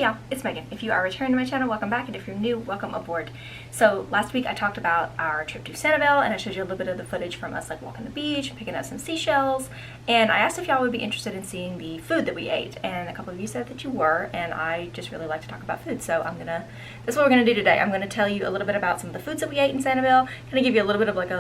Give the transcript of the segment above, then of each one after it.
y'all, it's Megan. If you are returning to my channel, welcome back, and if you're new, welcome aboard. So last week I talked about our trip to Sanibel, and I showed you a little bit of the footage from us like walking the beach, picking up some seashells, and I asked if y'all would be interested in seeing the food that we ate, and a couple of you said that you were, and I just really like to talk about food, so that's what we're gonna do today. I'm gonna tell you a little bit about some of the foods that we ate in Sanibel, kind of give you a little bit of like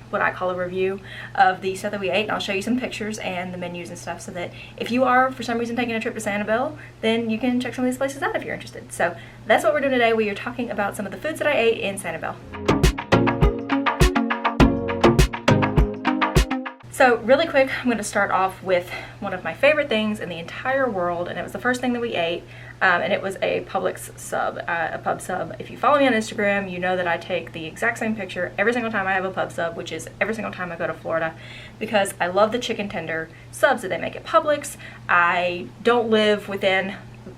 what I call a review of the stuff that we ate, and I'll show you some pictures and the menus and stuff so that if you are for some reason taking a trip to Sanibel, then you can check some of these places out if you're interested. So that's what we're doing today. We are talking about some of the foods that I ate in Sanibel. So really quick, I'm going to start off with one of my favorite things in the entire world, and it was the first thing that we ate, and it was a Publix sub, a pub sub. If you follow me on Instagram, you know that I take the exact same picture every single time I have a pub sub, which is every single time I go to Florida, because I love the chicken tender subs that they make at Publix. I don't live within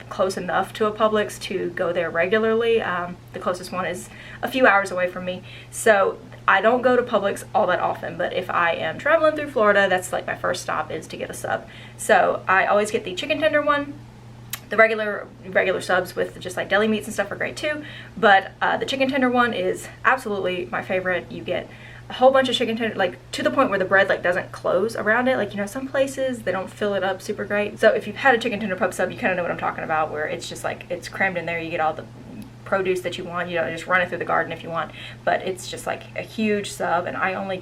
close enough to a Publix to go there regularly. The closest one is a few hours away from me, so I don't go to Publix all that often, but if I am traveling through Florida, that's like my first stop is to get a sub. So I always get the chicken tender one. The regular subs with just like deli meats and stuff are great too, but the chicken tender one is absolutely my favorite. You get a whole bunch of chicken tender, like to the point where the bread like doesn't close around it. Like, you know, some places they don't fill it up super great. So if you've had a chicken tender pub sub, you kind of know what I'm talking about, where it's just like it's crammed in there. You get all the produce that you want, you know, just run it through the garden if you want, but it's just like a huge sub, and I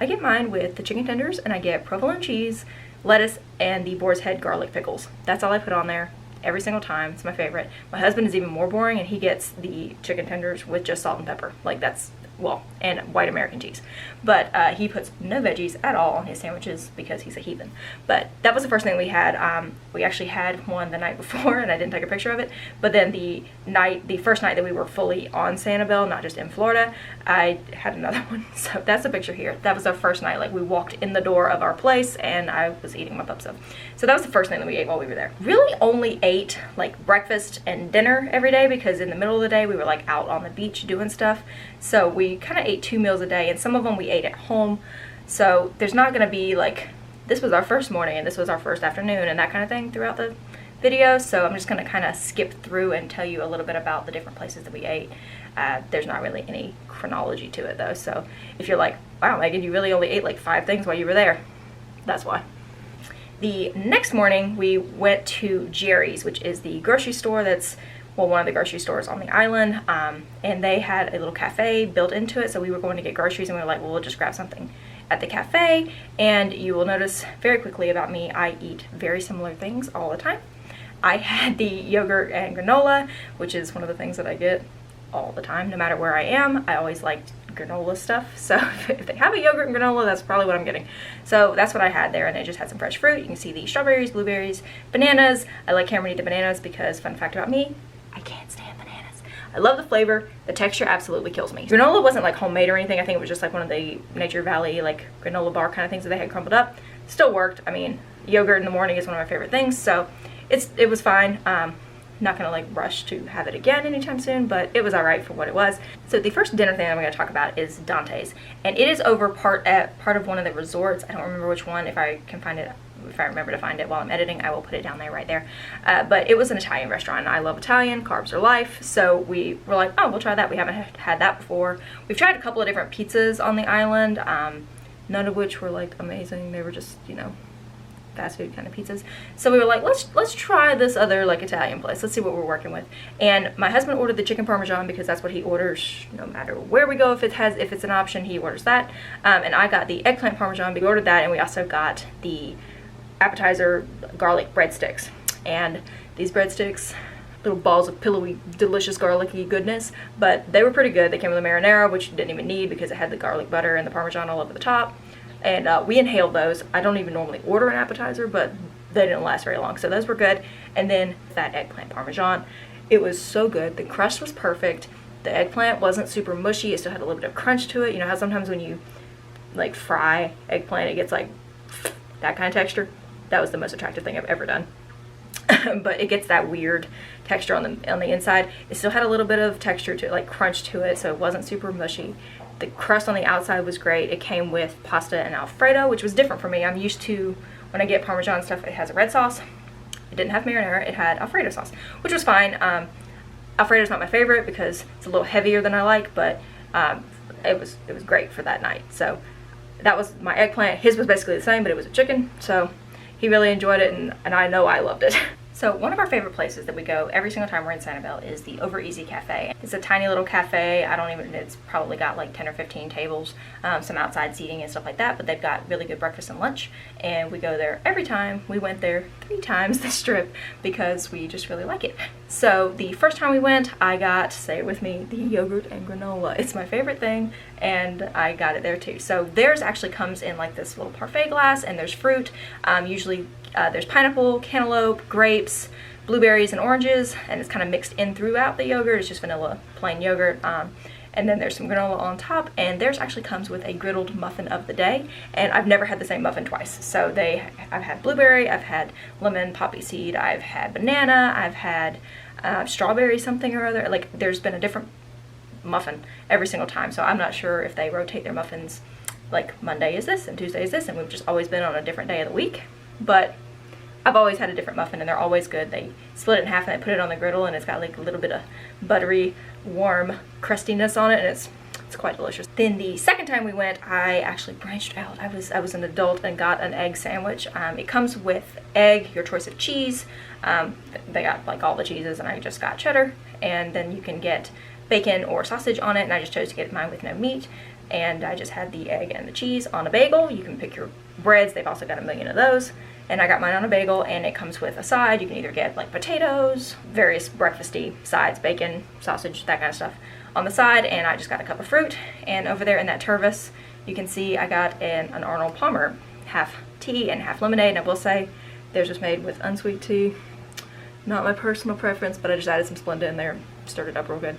get mine with the chicken tenders, and I get provolone cheese, lettuce, and the boar's head garlic pickles. That's all I put on there every single time. It's my favorite. My husband is even more boring, and he gets the chicken tenders with just salt and pepper. Like, that's, well, and white American cheese. But he puts no veggies at all on his sandwiches because he's a heathen. But that was the first thing we had. We actually had one the night before, and I didn't take a picture of it. But then the first night that we were fully on Sanibel, not just in Florida, I had another one. So that's the picture here. That was our first night. Like, we walked in the door of our place, and I was eating my pub sub. So that was the first thing that we ate while we were there. Really only ate like breakfast and dinner every day, because in the middle of the day we were like out on the beach doing stuff. So we kind of ate 2 meals a day, and some of them we ate at home. So there's not going to be like, this was our first morning and this was our first afternoon and that kind of thing throughout the video. So I'm just going to kind of skip through and tell you a little bit about the different places that we ate. There's not really any chronology to it though. So if you're like, wow, Megan, you really only ate like 5 things while you were there, that's why. The next morning we went to Jerry's, which is the grocery store that's, well, one of the grocery stores on the island, and they had a little cafe built into it. So we were going to get groceries, and we were like, well, we'll just grab something at the cafe. And you will notice very quickly about me, I eat very similar things all the time. I had the yogurt and granola, which is one of the things that I get all the time, no matter where I am. I always liked granola stuff, so if they have a yogurt and granola, that's probably what I'm getting. So that's what I had there, and it just had some fresh fruit. You can see the strawberries, blueberries, bananas. I like Cameron to eat the bananas because, fun fact about me, I can't stand bananas. I love the flavor. The texture absolutely kills me. Granola wasn't like homemade or anything. I think it was just like one of the Nature Valley like granola bar kind of things that they had crumbled up. Still worked. I mean, yogurt in the morning is one of my favorite things, so it was fine. Not gonna like rush to have it again anytime soon, but it was all right for what it was. So the first dinner thing I'm gonna talk about is Dante's, and it is over part of one of the resorts. I don't remember which one. If I can find it, if I remember to find it while I'm editing, I will put it down there right there. But it was an Italian restaurant. I love Italian, carbs are life, so we were like, oh, we'll try that. We haven't had that before. We've tried a couple of different pizzas on the island, none of which were like amazing. They were just, you know, fast food kind of pizzas. So we were like, let's try this other like Italian place. Let's see what we're working with. And my husband ordered the chicken parmesan because that's what he orders no matter where we go. If it's an option, he orders that. And I got the eggplant parmesan. We ordered that, and we also got the appetizer garlic breadsticks. And these breadsticks, little balls of pillowy, delicious garlicky goodness, but they were pretty good. They came with a marinara, which you didn't even need because it had the garlic butter and the parmesan all over the top. And we inhaled those. I don't even normally order an appetizer, but they didn't last very long, so those were good. And then that eggplant parmesan, it was so good. The crust was perfect. The eggplant wasn't super mushy. It still had a little bit of crunch to it. You know how sometimes when you like fry eggplant, it gets like that kind of texture? That was the most attractive thing I've ever done. But it gets that weird texture on the inside. It still had a little bit of texture to it, like crunch to it, so it wasn't super mushy. The crust on the outside was great. It came with pasta and Alfredo, which was different for me. I'm used to, when I get Parmesan stuff, it has a red sauce. It didn't have marinara, it had Alfredo sauce, which was fine. Alfredo's not my favorite because it's a little heavier than I like, but it was great for that night. So that was my eggplant. His was basically the same, but it was a chicken, so he really enjoyed it, and I know I loved it. So one of our favorite places that we go every single time we're in Sanibel is the Over Easy Cafe. It's a tiny little cafe. It's probably got like 10 or 15 tables, some outside seating and stuff like that, but they've got really good breakfast and lunch, and we go there every time. We went there 3 times this trip because we just really like it. So the first time we went, I got, say it with me, the yogurt and granola. It's my favorite thing, and I got it there too. So theirs actually comes in like this little parfait glass, and there's fruit. Usually there's pineapple, cantaloupe, grapes, blueberries, and oranges, and it's kind of mixed in throughout the yogurt. It's just vanilla plain yogurt. And then there's some granola on top, and theirs actually comes with a griddled muffin of the day, and I've never had the same muffin twice. So I've had blueberry, I've had lemon poppy seed, I've had banana, I've had strawberry something or other. Like, there's been a different muffin every single time, so I'm not sure if they rotate their muffins, like Monday is this and Tuesday is this, and we've just always been on a different day of the week. But I've always had a different muffin, and they're always good. They split it in half and they put it on the griddle, and it's got like a little bit of buttery, warm crustiness on it, and it's quite delicious. Then the second time we went, I actually branched out. I was an adult and got an egg sandwich. It comes with egg, your choice of cheese. They got like all the cheeses, and I just got cheddar, and then you can get bacon or sausage on it, and I just chose to get mine with no meat. And I just had the egg and the cheese on a bagel. You can pick your breads. They've also got a million of those. And I got mine on a bagel, and it comes with a side. You can either get like potatoes, various breakfasty sides, bacon, sausage, that kind of stuff on the side, and I just got a cup of fruit. And over there in that Tervis, you can see I got an Arnold Palmer, half tea and half lemonade, and I will say theirs was made with unsweet tea. Not my personal preference, but I just added some Splenda in there, stirred it up real good.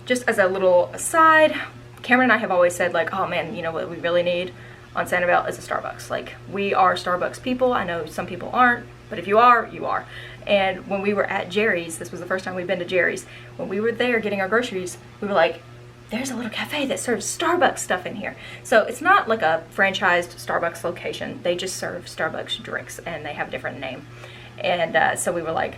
Just as a little aside, Cameron and I have always said, like, oh man, you know what we really need on Sanibel is a Starbucks. Like, we are Starbucks people. I know some people aren't, but if you are, you are. And when we were at Jerry's, this was the first time we've been to Jerry's, when we were there getting our groceries, we were like, there's a little cafe that serves Starbucks stuff in here. So it's not like a franchised Starbucks location. They just serve Starbucks drinks, and they have a different name. And so we were like,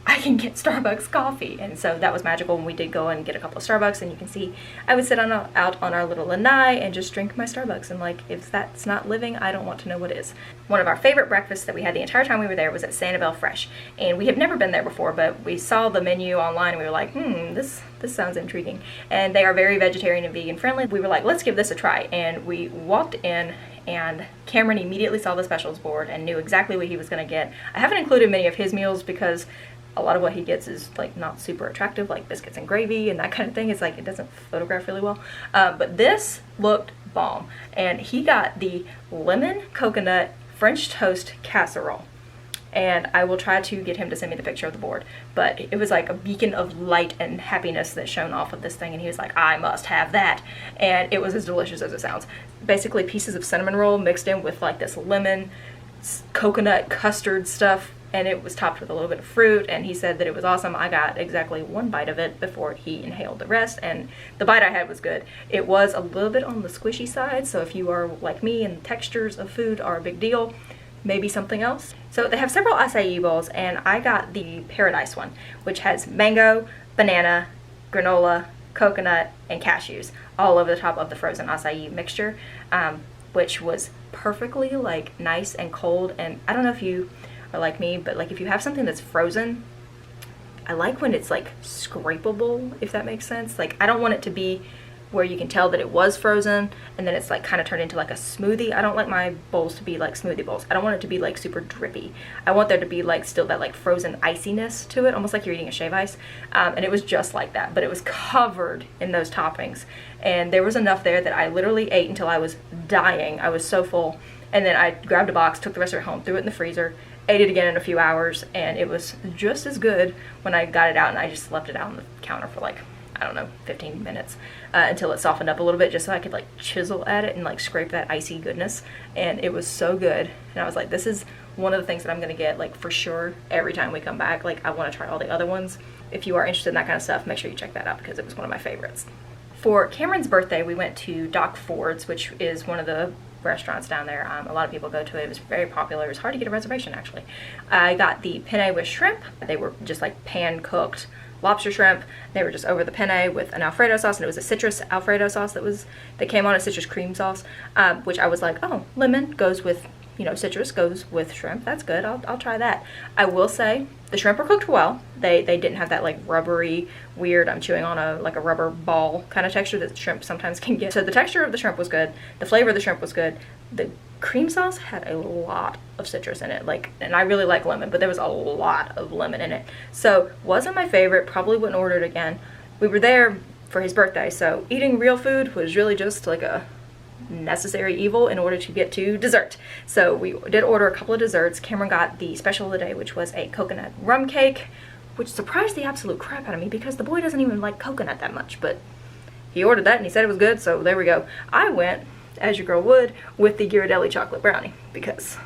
I can get Starbucks coffee. And so that was magical when we did go and get a couple of Starbucks, and you can see I would sit out on our little lanai and just drink my Starbucks, and like, if that's not living, I don't want to know what is. One of our favorite breakfasts that we had the entire time we were there was at Sanibel Fresh, and we have never been there before, but we saw the menu online and we were like, this sounds intriguing. And they are very vegetarian and vegan friendly. We were like, let's give this a try. And we walked in, and Cameron immediately saw the specials board and knew exactly what he was going to get. I haven't included many of his meals because a lot of what he gets is like not super attractive, like biscuits and gravy and that kind of thing. It's like, it doesn't photograph really well. But this looked bomb. And he got the lemon coconut French toast casserole. And I will try to get him to send me the picture of the board. But it was like a beacon of light and happiness that shone off of this thing. And he was like, I must have that. And it was as delicious as it sounds. Basically pieces of cinnamon roll mixed in with like this lemon coconut custard stuff, and it was topped with a little bit of fruit, and he said that it was awesome. I got exactly one bite of it before he inhaled the rest, and the bite I had was good. It was a little bit on the squishy side, so if you are like me and textures of food are a big deal, maybe something else. So they have several acai bowls, and I got the Paradise one, which has mango, banana, granola, coconut, and cashews all over the top of the frozen acai mixture, which was perfectly like nice and cold. And I don't know if you are like me, but like if you have something that's frozen, I like when it's like scrapable, if that makes sense. Like, I don't want it to be where you can tell that it was frozen and then it's like kind of turned into like a smoothie. I don't like my bowls to be like smoothie bowls. I don't want it to be like super drippy. I want there to be like still that like frozen iciness to it, almost like you're eating a shave ice. And it was just like that, but it was covered in those toppings. And there was enough there that I literally ate until I was dying. I was so full. And then I grabbed a box, took the rest of it home, threw it in the freezer, ate it again in a few hours, and it was just as good when I got it out, and I just left it out on the counter for like, I don't know, 15 minutes until it softened up a little bit, just so I could like chisel at it and like scrape that icy goodness. And it was so good, and I was like, this is one of the things that I'm gonna get like for sure every time we come back. Like, I want to try all the other ones. If you are interested in that kind of stuff, make sure you check that out because it was one of my favorites. For Cameron's birthday, we went to Doc Ford's, which is one of the restaurants down there. A lot of people go to it. It was very popular. It was hard to get a reservation, actually. I got the penne with shrimp. They were just like pan-cooked lobster shrimp. They were just over the penne with an Alfredo sauce, and it was a citrus Alfredo sauce that came on, a citrus cream sauce, which I was like, oh, lemon goes with, you know, citrus goes with shrimp. That's good. I'll try that. I will say the shrimp were cooked well. They didn't have that like rubbery, weird, I'm chewing on a rubber ball kind of texture that shrimp sometimes can get. So the texture of the shrimp was good. The flavor of the shrimp was good. The cream sauce had a lot of citrus in it, and I really like lemon, but there was a lot of lemon in it. So wasn't my favorite, probably wouldn't order it again. We were there for his birthday, so eating real food was really just like a necessary evil in order to get to dessert. So we did order a couple of desserts. Cameron got the special of the day, which was a coconut rum cake, which surprised the absolute crap out of me because the boy doesn't even like coconut that much, but he ordered that and he said it was good, so there we go. I went, as your girl would, with the Ghirardelli chocolate brownie because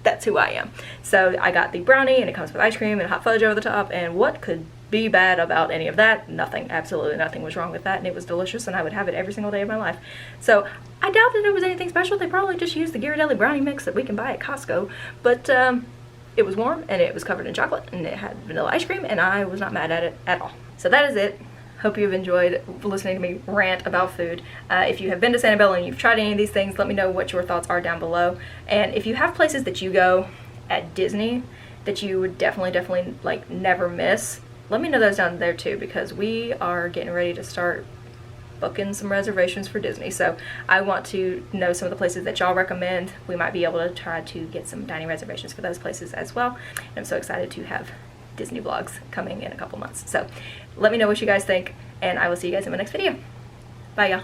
that's who I am. So I got the brownie, and it comes with ice cream and hot fudge over the top, and what could be bad about any of that? Nothing. Absolutely nothing was wrong with that, and it was delicious, and I would have it every single day of my life. So I doubt that it was anything special. They probably just used the Ghirardelli brownie mix that we can buy at Costco, but it was warm, and it was covered in chocolate, and it had vanilla ice cream, and I was not mad at it at all. So that is it. Hope you've enjoyed listening to me rant about food. If you have been to Sanibel and you've tried any of these things, let me know what your thoughts are down below. And if you have places that you go at Disney that you would definitely like never miss, let me know those down there too, because we are getting ready to start booking some reservations for Disney. So I want to know some of the places that y'all recommend. We might be able to try to get some dining reservations for those places as well. And I'm so excited to have Disney vlogs coming in a couple months. So let me know what you guys think, and I will see you guys in my next video. Bye, y'all.